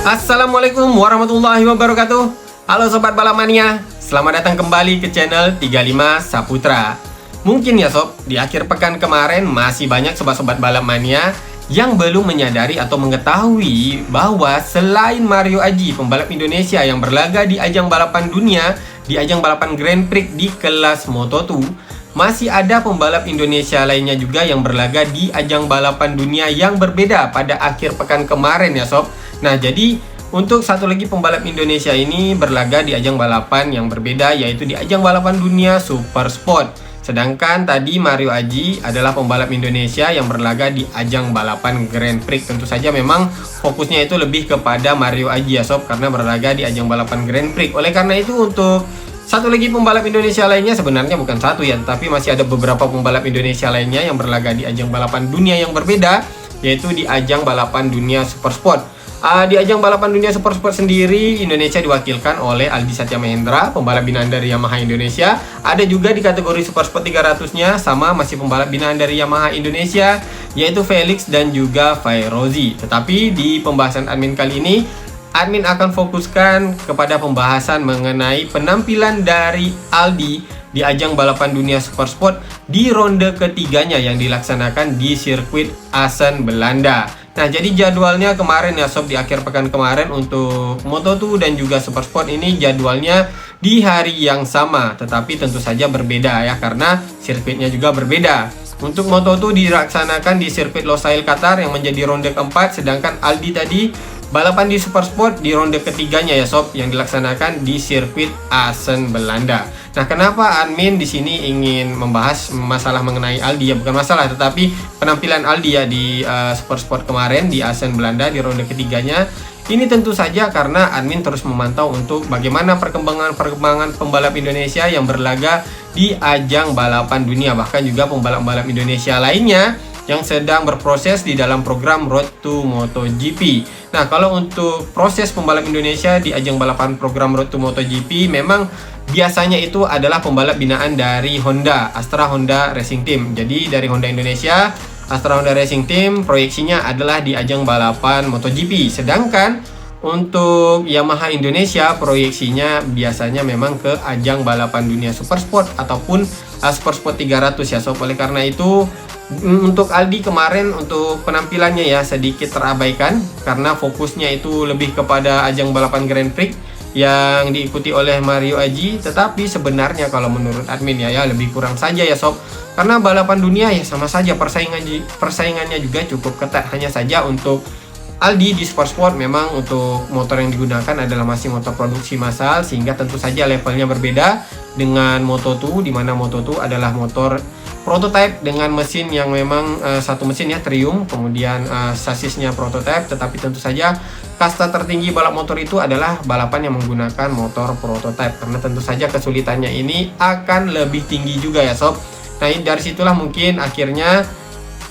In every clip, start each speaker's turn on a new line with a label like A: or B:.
A: Assalamualaikum warahmatullahi wabarakatuh. Halo Sobat Balap Mania, selamat datang kembali ke channel 35 Saputra. Mungkin ya sob, di akhir pekan kemarin masih banyak sobat-sobat balap mania yang belum menyadari atau mengetahui bahwa selain Mario Aji, pembalap Indonesia yang berlaga di ajang balapan dunia, di ajang balapan Grand Prix di kelas Moto2, masih ada pembalap Indonesia lainnya juga yang berlaga di ajang balapan dunia yang berbeda pada akhir pekan kemarin ya sob. Nah, jadi untuk satu lagi pembalap Indonesia ini berlaga di ajang balapan yang berbeda, yaitu di ajang balapan dunia Super Sport. Sedangkan tadi Mario Aji adalah pembalap Indonesia yang berlaga di ajang balapan Grand Prix. Tentu saja memang fokusnya itu lebih kepada Mario Aji ya sob, karena berlaga di ajang balapan Grand Prix. Oleh karena itu untuk satu lagi pembalap Indonesia lainnya, sebenarnya bukan satu ya, tapi masih ada beberapa pembalap Indonesia lainnya yang berlaga di ajang balapan dunia yang berbeda, yaitu di ajang balapan dunia Super Sport. Di ajang balapan dunia Super Sport sendiri, Indonesia diwakilkan oleh Aldi Satya Mahendra, pembalap binaan dari Yamaha Indonesia. Ada juga di kategori Super Sport 300-nya, sama masih pembalap binaan dari Yamaha Indonesia, yaitu Felix dan juga Fairozi. Tetapi di pembahasan admin kali ini, admin akan fokuskan kepada pembahasan mengenai penampilan dari Aldi di ajang balapan dunia Super Sport di ronde ketiganya yang dilaksanakan di sirkuit Assen, Belanda. Nah, jadi jadwalnya kemarin ya sob, di akhir pekan kemarin untuk Moto2 dan juga Super Sport ini jadwalnya di hari yang sama, tetapi tentu saja berbeda ya, karena sirkuitnya juga berbeda. Untuk Moto2 dilaksanakan di sirkuit Losail Qatar yang menjadi ronde keempat, sedangkan Aldi tadi balapan di Super Sport di ronde ketiganya ya sob, yang dilaksanakan di sirkuit Assen, Belanda. Nah, kenapa admin di sini ingin membahas masalah mengenai Aldi ya, bukan masalah, tetapi penampilan Aldi ya di Super Sport kemarin di Assen, Belanda di ronde ketiganya. Ini tentu saja karena admin terus memantau untuk bagaimana perkembangan pembalap Indonesia yang berlaga di ajang balapan dunia, bahkan juga pembalap-pembalap Indonesia lainnya yang sedang berproses di dalam program Road to MotoGP. Nah, kalau untuk proses pembalap Indonesia di ajang balapan program Road to MotoGP, memang biasanya itu adalah pembalap binaan dari Honda, Astra Honda Racing Team. Jadi dari Honda Indonesia, Astra Honda Racing Team proyeksinya adalah di ajang balapan MotoGP. Sedangkan untuk Yamaha Indonesia proyeksinya biasanya memang ke ajang balapan dunia Super Sport ataupun Super Sport 300 ya sob. Oleh karena itu untuk Aldi kemarin untuk penampilannya ya sedikit terabaikan karena fokusnya itu lebih kepada ajang balapan Grand Prix yang diikuti oleh Mario Aji. Tetapi sebenarnya kalau menurut admin ya lebih kurang saja ya sob, karena balapan dunia ya sama saja persaingannya juga cukup ketat. Hanya saja untuk Aldi di Super Sport memang untuk motor yang digunakan adalah masih motor produksi massal, sehingga tentu saja levelnya berbeda dengan Moto2, di mana Moto2 adalah motor prototype dengan mesin yang memang satu mesin ya, Triumph, kemudian sasisnya prototype. Tetapi tentu saja kasta tertinggi balap motor itu adalah balapan yang menggunakan motor prototype, karena tentu saja kesulitannya ini akan lebih tinggi juga ya sob. Nah, dari situlah mungkin akhirnya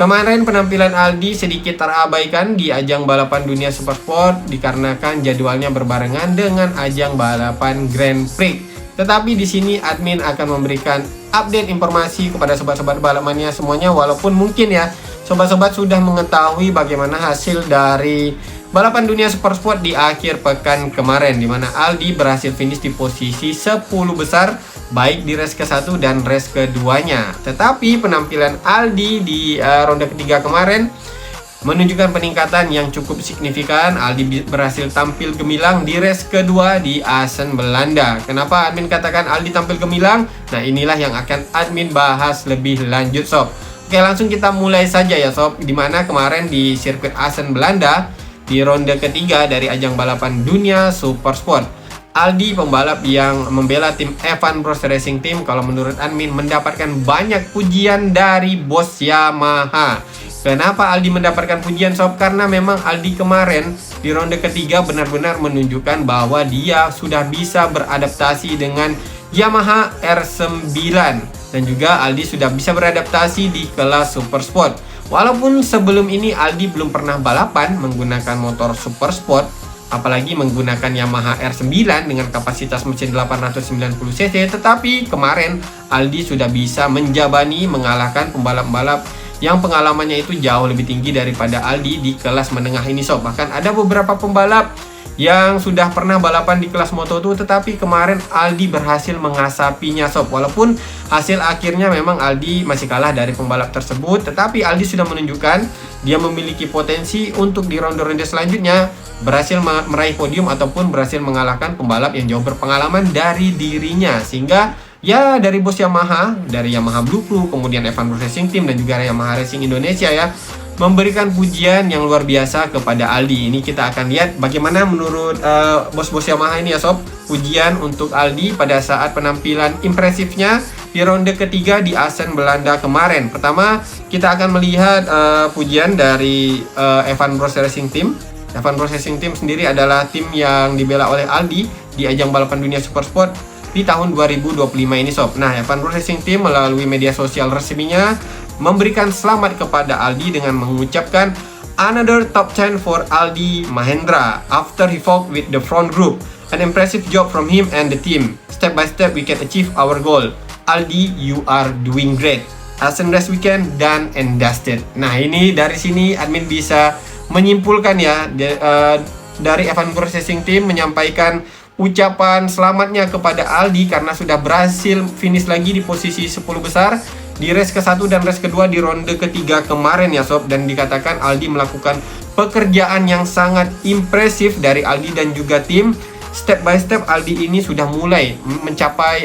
A: kemarin penampilan Aldi sedikit terabaikan di ajang balapan dunia Super Sport dikarenakan jadwalnya berbarengan dengan ajang balapan Grand Prix. Tetapi di sini admin akan memberikan update informasi kepada sobat-sobat balap mania semuanya, walaupun mungkin ya sobat-sobat sudah mengetahui bagaimana hasil dari balapan dunia Super Sport di akhir pekan kemarin, di mana Aldi berhasil finish di posisi 10 besar baik di race ke-1 dan race keduanya. Tetapi penampilan Aldi di ronde ketiga kemarin menunjukkan peningkatan yang cukup signifikan. Aldi berhasil tampil gemilang di race kedua di Assen, Belanda. Kenapa admin katakan Aldi tampil gemilang? Nah, inilah yang akan admin bahas lebih lanjut sob. Oke, langsung kita mulai saja ya sob. Dimana kemarin di sirkuit Assen, Belanda di ronde ketiga dari ajang balapan dunia Super Sport, Aldi, pembalap yang membela tim Evan Bros Racing Team, kalau menurut admin mendapatkan banyak pujian dari bos Yamaha. Kenapa Aldi mendapatkan pujian sob? Karena memang Aldi kemarin di ronde ketiga benar-benar menunjukkan bahwa dia sudah bisa beradaptasi dengan Yamaha R9, dan juga Aldi sudah bisa beradaptasi di kelas Super Sport. Walaupun sebelum ini Aldi belum pernah balapan menggunakan motor Super Sport, apalagi menggunakan Yamaha R9 dengan kapasitas mesin 890 cc, tetapi kemarin Aldi sudah bisa menjabani mengalahkan pembalap-pembalap yang pengalamannya itu jauh lebih tinggi daripada Aldi di kelas menengah ini sob. Bahkan ada beberapa pembalap yang sudah pernah balapan di kelas Moto2, tetapi kemarin Aldi berhasil mengasapinya sob. Walaupun hasil akhirnya memang Aldi masih kalah dari pembalap tersebut, tetapi Aldi sudah menunjukkan dia memiliki potensi untuk di ronde-ronde selanjutnya berhasil meraih podium ataupun berhasil mengalahkan pembalap yang jauh berpengalaman dari dirinya. Sehingga ya dari bos Yamaha, dari Yamaha Blue Crew, kemudian Evan Bros Racing Team dan juga Yamaha Racing Indonesia ya, memberikan pujian yang luar biasa kepada Aldi. Ini kita akan lihat bagaimana menurut bos-bos Yamaha ini ya sob, pujian untuk Aldi pada saat penampilan impresifnya di ronde ketiga di Assen Belanda kemarin. Pertama, kita akan melihat pujian dari Evan Bros Racing Team. Evan Bros Racing Team sendiri adalah tim yang dibela oleh Aldi di ajang balapan dunia Supersport di tahun 2025 ini sob. Nah, Evan Bros Racing Team melalui media sosial resminya memberikan selamat kepada Aldi dengan mengucapkan another top 10 for Aldi Mahendra after he fought with the front group. An impressive job from him and the team. Step by step we can achieve our goal. Aldi, you are doing great. Assen race weekend done and dusted. Nah, ini dari sini admin bisa menyimpulkan ya dari Evan Bros Racing Team menyampaikan ucapan selamatnya kepada Aldi karena sudah berhasil finish lagi di posisi 10 besar di race ke-1 dan race kedua di ronde ketiga kemarin ya sob. Dan dikatakan Aldi melakukan pekerjaan yang sangat impresif dari Aldi dan juga tim. Step by step Aldi ini sudah mulai mencapai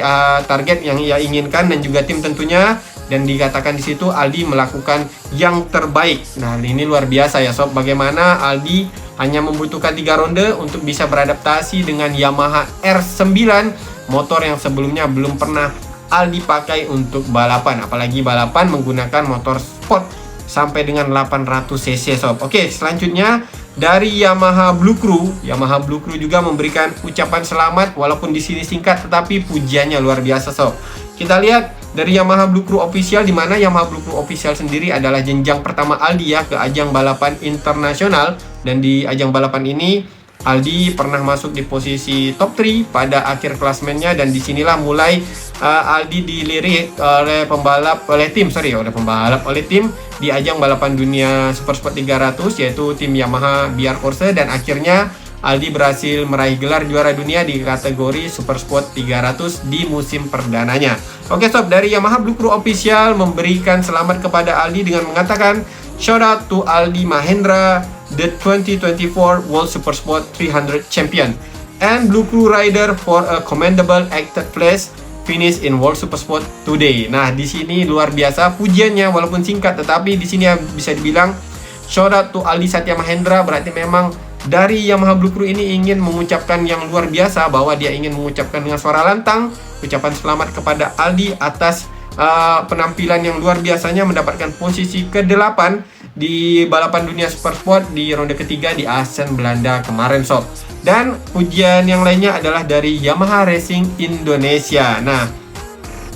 A: target yang ia inginkan dan juga tim tentunya. Dan dikatakan di situ Aldi melakukan yang terbaik. Nah, ini luar biasa ya sob, bagaimana Aldi hanya membutuhkan 3 ronde untuk bisa beradaptasi dengan Yamaha R9, motor yang sebelumnya belum pernah Aldi pakai untuk balapan, apalagi balapan menggunakan motor sport sampai dengan 800 cc sob. Oke, selanjutnya dari Yamaha Blue Crew. Yamaha Blue Crew juga memberikan ucapan selamat walaupun di sini singkat tetapi pujiannya luar biasa sob. Kita lihat dari Yamaha Blue Crew Official, di mana Yamaha Blue Crew Official sendiri adalah jenjang pertama Aldi ya ke ajang balapan internasional. Dan di ajang balapan ini Aldi pernah masuk di posisi top 3 pada akhir klasmennya, dan disinilah mulai Aldi dilirik oleh tim di ajang balapan dunia Supersport 300 yaitu tim Yamaha BR Corse, dan akhirnya Aldi berhasil meraih gelar juara dunia di kategori Supersport 300 di musim perdananya. Oke sob, dari Yamaha Blue Crew Official memberikan selamat kepada Aldi dengan mengatakan shout out to Aldi Mahendra, the 2024 World Supersport 300 champion, and Blue Crew rider for a commendable acted place finish in World Supersport today. Nah, di sini luar biasa pujiannya walaupun singkat, tetapi di sini bisa dibilang shout out to Aldi Satya Mahendra, berarti memang dari Yamaha Blue Crew ini ingin mengucapkan yang luar biasa, bahwa dia ingin mengucapkan dengan suara lantang ucapan selamat kepada Aldi atas penampilan yang luar biasanya mendapatkan posisi ke-8 di balapan dunia Supersport di ronde ketiga di Assen Belanda kemarin sob. Dan pujian yang lainnya adalah dari Yamaha Racing Indonesia. Nah,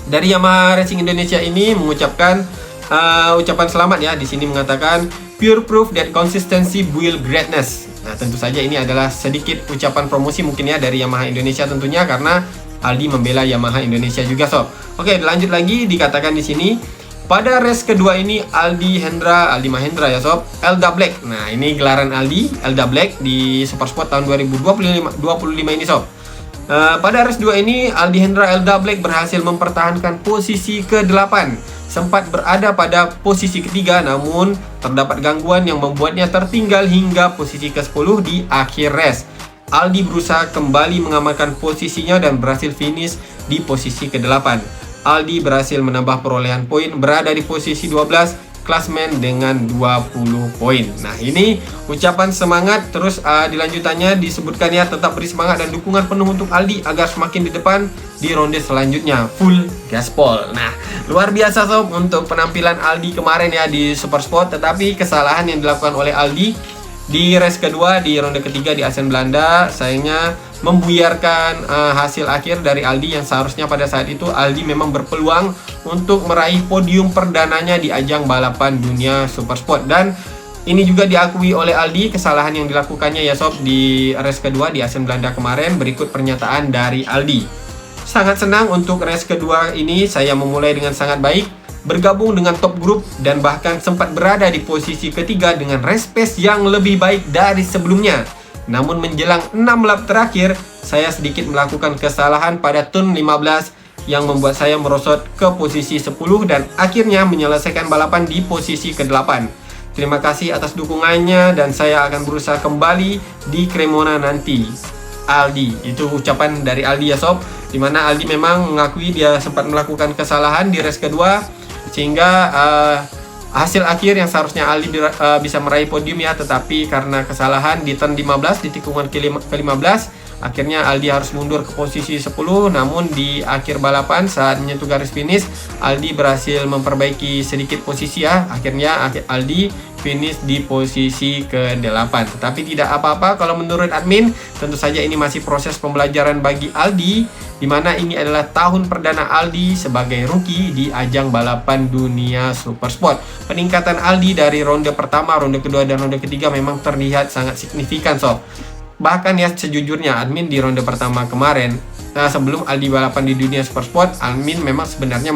A: dari Yamaha Racing Indonesia ini mengucapkan ucapan selamat ya, di sini mengatakan pure proof that consistency build greatness. Nah, tentu saja ini adalah sedikit ucapan promosi mungkin ya dari Yamaha Indonesia tentunya, karena Aldi membela Yamaha Indonesia juga sob. Oke, lanjut lagi, dikatakan di sini pada race kedua ini Aldi Mahendra ya sob, Elda Black. Nah, ini gelaran Aldi Elda Black di Supersport tahun 2025 ini sob. Pada race 2 ini Aldi Hendra Elda Black berhasil mempertahankan posisi ke-8. Sempat berada pada posisi ketiga, namun terdapat gangguan yang membuatnya tertinggal hingga posisi ke-10 di akhir race. Aldi berusaha kembali mengamankan posisinya dan berhasil finish di posisi ke-8. Aldi berhasil menambah perolehan poin, berada di posisi 12 klasmen dengan 20 poin. Nah, ini ucapan semangat. Terus dilanjutannya disebutkan ya, tetap beri semangat dan dukungan penuh untuk Aldi agar semakin di depan di ronde selanjutnya, full gaspol. Nah, luar biasa sob untuk penampilan Aldi kemarin ya di Supersport. Tetapi kesalahan yang dilakukan oleh Aldi di race kedua di ronde ketiga di Assen Belanda sayangnya membuyarkan hasil akhir dari Aldi, yang seharusnya pada saat itu Aldi memang berpeluang untuk meraih podium perdananya di ajang balapan dunia Supersport. Dan ini juga diakui oleh Aldi kesalahan yang dilakukannya ya sob di race kedua di Assen Belanda kemarin. Berikut pernyataan dari Aldi. Sangat senang untuk race kedua ini saya memulai dengan sangat baik. bergabung dengan top group dan bahkan sempat berada di posisi ketiga dengan race pace yang lebih baik dari sebelumnya. Namun menjelang 6 lap terakhir, saya sedikit melakukan kesalahan pada turn 15 yang membuat saya merosot ke posisi 10 dan akhirnya menyelesaikan balapan di posisi ke-8. Terima kasih atas dukungannya dan saya akan berusaha kembali di Cremona nanti. Aldi, itu ucapan dari Aldi ya sob, dimana Aldi memang mengakui dia sempat melakukan kesalahan di race kedua sehingga hasil akhir yang seharusnya Aldi bisa meraih podium ya, tetapi karena kesalahan di turn 15 di tikungan ke-15 akhirnya Aldi harus mundur ke posisi 10. Namun di akhir balapan saat menyentuh garis finish, Aldi berhasil memperbaiki sedikit posisi ya. Akhirnya Aldi finish di posisi ke-8. Tetapi tidak apa-apa kalau menurut admin. Tentu saja ini masih proses pembelajaran bagi Aldi, dimana ini adalah tahun perdana Aldi sebagai rookie di ajang balapan dunia Supersport. Peningkatan Aldi dari ronde pertama, ronde kedua, dan ronde ketiga memang terlihat sangat signifikan sob. Bahkan ya sejujurnya admin di ronde pertama kemarin, sebelum Aldi balapan di dunia Supersport, admin memang sebenarnya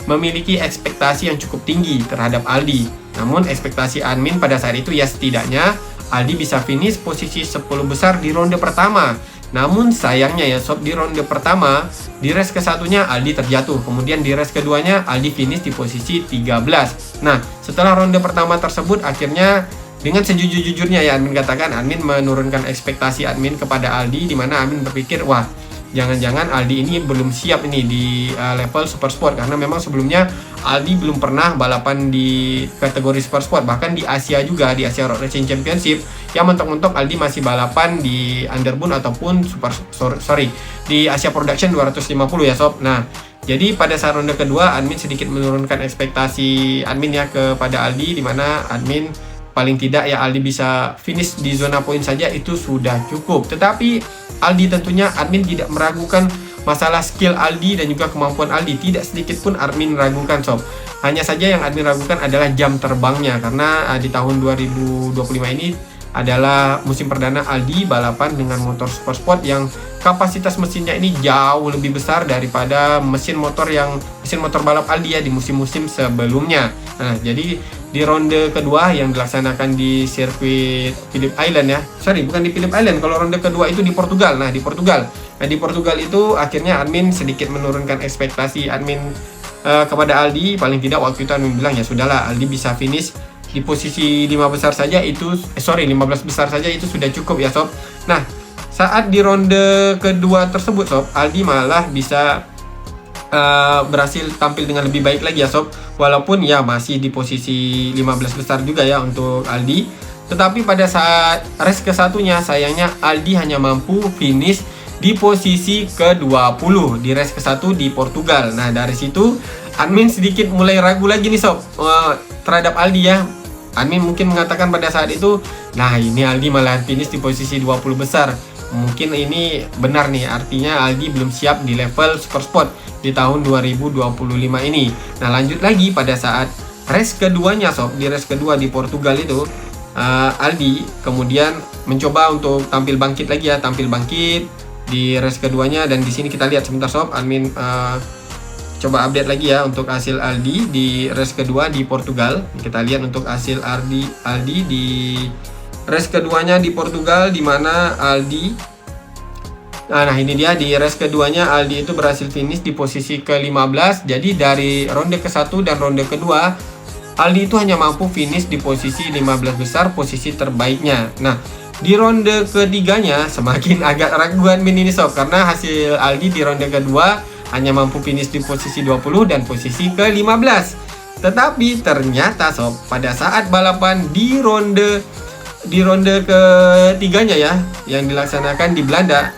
A: memiliki ekspektasi yang cukup tinggi terhadap Aldi. Namun ekspektasi admin pada saat itu ya setidaknya Aldi bisa finish posisi 10 besar di ronde pertama. Namun sayangnya ya sob, di ronde pertama, di race ke-1-nya Aldi terjatuh. Kemudian di race keduanya Aldi finish di posisi 13. Nah, setelah ronde pertama tersebut akhirnya dengan sejujur-jujurnya ya admin katakan, admin menurunkan ekspektasi admin kepada Aldi, dimana admin berpikir wah jangan-jangan Aldi ini belum siap ini di level Supersport, karena memang sebelumnya Aldi belum pernah balapan di kategori Supersport, bahkan di Asia juga, di Asia Road Racing Championship yang mentok-mentok Aldi masih balapan di Underbone ataupun di Asia Production 250 ya sob. Nah, jadi pada saat ronde kedua admin sedikit menurunkan ekspektasi admin ya kepada Aldi, dimana admin paling tidak ya Aldi bisa finish di zona poin saja itu sudah cukup. Tetapi Aldi tentunya admin tidak meragukan masalah skill Aldi dan juga kemampuan Aldi. Tidak sedikit pun admin ragukan sob. Hanya saja yang admin ragukan adalah jam terbangnya, karena di tahun 2025 ini adalah musim perdana Aldi balapan dengan motor Supersport yang kapasitas mesinnya ini jauh lebih besar daripada mesin motor balap Aldi ya di musim-musim sebelumnya. Nah, jadi di ronde kedua yang dilaksanakan di sirkuit Phillip Island ya. Bukan di Phillip Island. Kalau ronde kedua itu di Portugal. Nah, di Portugal itu akhirnya admin sedikit menurunkan ekspektasi admin kepada Aldi. Paling tidak waktu itu admin bilang ya sudahlah, Aldi bisa finish di posisi 15 besar saja itu sudah cukup ya sob. Nah, saat di ronde kedua tersebut sob, Aldi malah bisa berhasil tampil dengan lebih baik lagi ya sob, walaupun ya masih di posisi 15 besar juga ya untuk Aldi. Tetapi pada saat race ke-1-nya sayangnya Aldi hanya mampu finish di posisi ke-20 di race ke-1 di Portugal. Nah, dari situ admin sedikit mulai ragu lagi nih sob terhadap Aldi ya. Admin mungkin mengatakan pada saat itu, nah ini Aldi malah finish di posisi 20 besar. Mungkin ini benar nih, artinya Aldi belum siap di level Supersport di tahun 2025 ini. Nah, lanjut lagi pada saat race keduanya sob, di race kedua di Portugal itu Aldi kemudian mencoba untuk tampil bangkit di race keduanya. Dan di sini kita lihat sebentar sob, admin coba update lagi ya untuk hasil Aldi di race kedua di Portugal. Kita lihat untuk hasil Aldi di race keduanya di Portugal, di mana Aldi nah ini dia di race keduanya Aldi itu berhasil finish di posisi ke-15. Jadi dari ronde ke-1 dan ronde kedua Aldi itu hanya mampu finish di posisi 15 besar, posisi terbaiknya. Nah, di ronde ketiganya semakin agak ragu admin ini sob, karena hasil Aldi di ronde kedua hanya mampu finish di posisi 20 dan posisi ke-15. Tetapi ternyata sob, pada saat balapan di ronde ketiganya ya yang dilaksanakan di Belanda,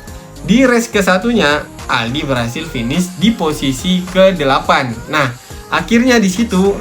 A: di race ke-1-nya Aldi berhasil finish di posisi ke-8. Nah, akhirnya di situ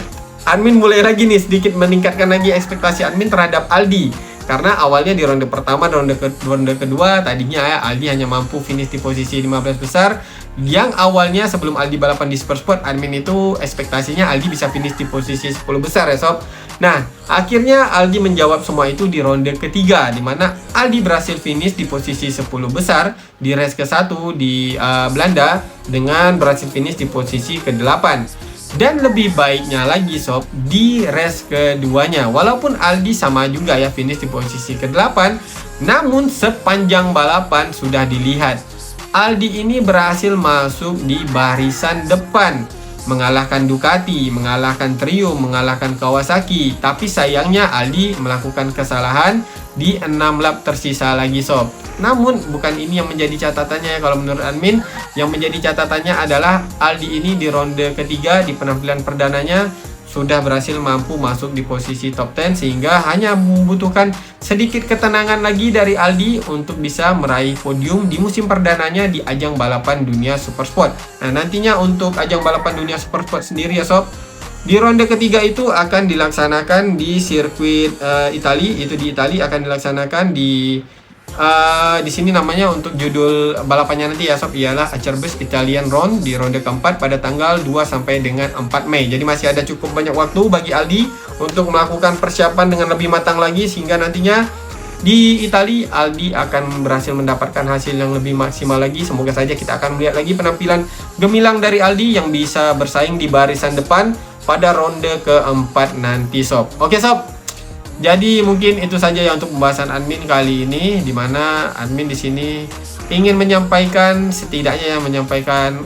A: admin mulai lagi nih sedikit meningkatkan lagi ekspektasi admin terhadap Aldi. Karena awalnya di ronde pertama dan ronde kedua tadinya ya Aldi hanya mampu finish di posisi 15 besar. Yang awalnya sebelum Aldi balapan di Supersport, admin itu ekspektasinya Aldi bisa finish di posisi 10 besar ya sob. Nah, akhirnya Aldi menjawab semua itu di ronde ketiga, di mana Aldi berhasil finish di posisi 10 besar di race ke-1 di Belanda dengan berhasil finish di posisi ke-8. Dan lebih baiknya lagi sob, di race keduanya, walaupun Aldi sama juga ya finish di posisi ke-8, namun sepanjang balapan sudah dilihat Aldi ini berhasil masuk di barisan depan, mengalahkan Ducati, mengalahkan Trio, mengalahkan Kawasaki. Tapi sayangnya Aldi melakukan kesalahan di 6 lap tersisa lagi sob. Namun bukan ini yang menjadi catatannya ya, kalau menurut admin. Yang menjadi catatannya adalah Aldi ini di ronde ketiga di penampilan perdananya sudah berhasil mampu masuk di posisi top 10, sehingga hanya membutuhkan sedikit ketenangan lagi dari Aldi untuk bisa meraih podium di musim perdananya di ajang balapan dunia Supersport. Nah, nantinya untuk ajang balapan dunia Supersport sendiri ya sob, di ronde ketiga itu akan dilaksanakan di sirkuit Italia. Itu di Italia akan dilaksanakan di sini namanya untuk judul balapannya nanti ya sob ialah Acerbis Italian Round di ronde keempat pada tanggal 2 sampai dengan 4 Mei. Jadi masih ada cukup banyak waktu bagi Aldi untuk melakukan persiapan dengan lebih matang lagi, sehingga nantinya di Italia Aldi akan berhasil mendapatkan hasil yang lebih maksimal lagi. Semoga saja kita akan melihat lagi penampilan gemilang dari Aldi yang bisa bersaing di barisan depan pada ronde keempat nanti sob. Oke sob, jadi mungkin itu saja ya untuk pembahasan admin kali ini, di mana admin di sini ingin menyampaikan setidaknya menyampaikan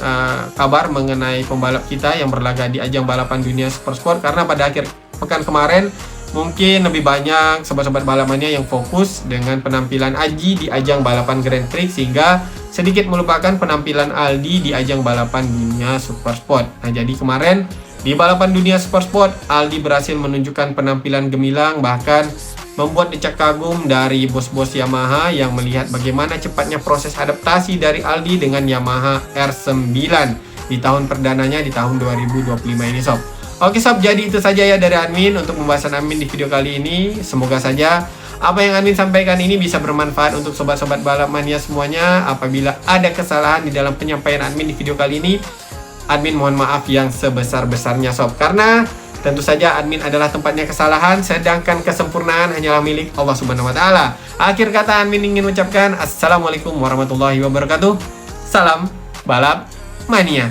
A: kabar mengenai pembalap kita yang berlaga di ajang balapan dunia Supersport, karena pada akhir pekan kemarin mungkin lebih banyak sobat-sobat balapannya yang fokus dengan penampilan Aji di ajang balapan Grand Prix, sehingga sedikit melupakan penampilan Aldi di ajang balapan dunia Supersport. Nah, jadi kemarin di balapan dunia Supersport, Aldi berhasil menunjukkan penampilan gemilang, bahkan membuat decak kagum dari bos-bos Yamaha yang melihat bagaimana cepatnya proses adaptasi dari Aldi dengan Yamaha R9 di tahun perdananya di tahun 2025 ini sob. Oke sob, jadi itu saja ya dari admin untuk pembahasan admin di video kali ini. Semoga saja apa yang admin sampaikan ini bisa bermanfaat untuk sobat-sobat balap mania semuanya. Apabila ada kesalahan di dalam penyampaian admin di video kali ini, admin mohon maaf yang sebesar-besarnya sob, karena tentu saja admin adalah tempatnya kesalahan, sedangkan kesempurnaan hanyalah milik Allah Subhanahu wa taala. Akhir kata admin ingin mengucapkan assalamualaikum warahmatullahi wabarakatuh. Salam balap mania.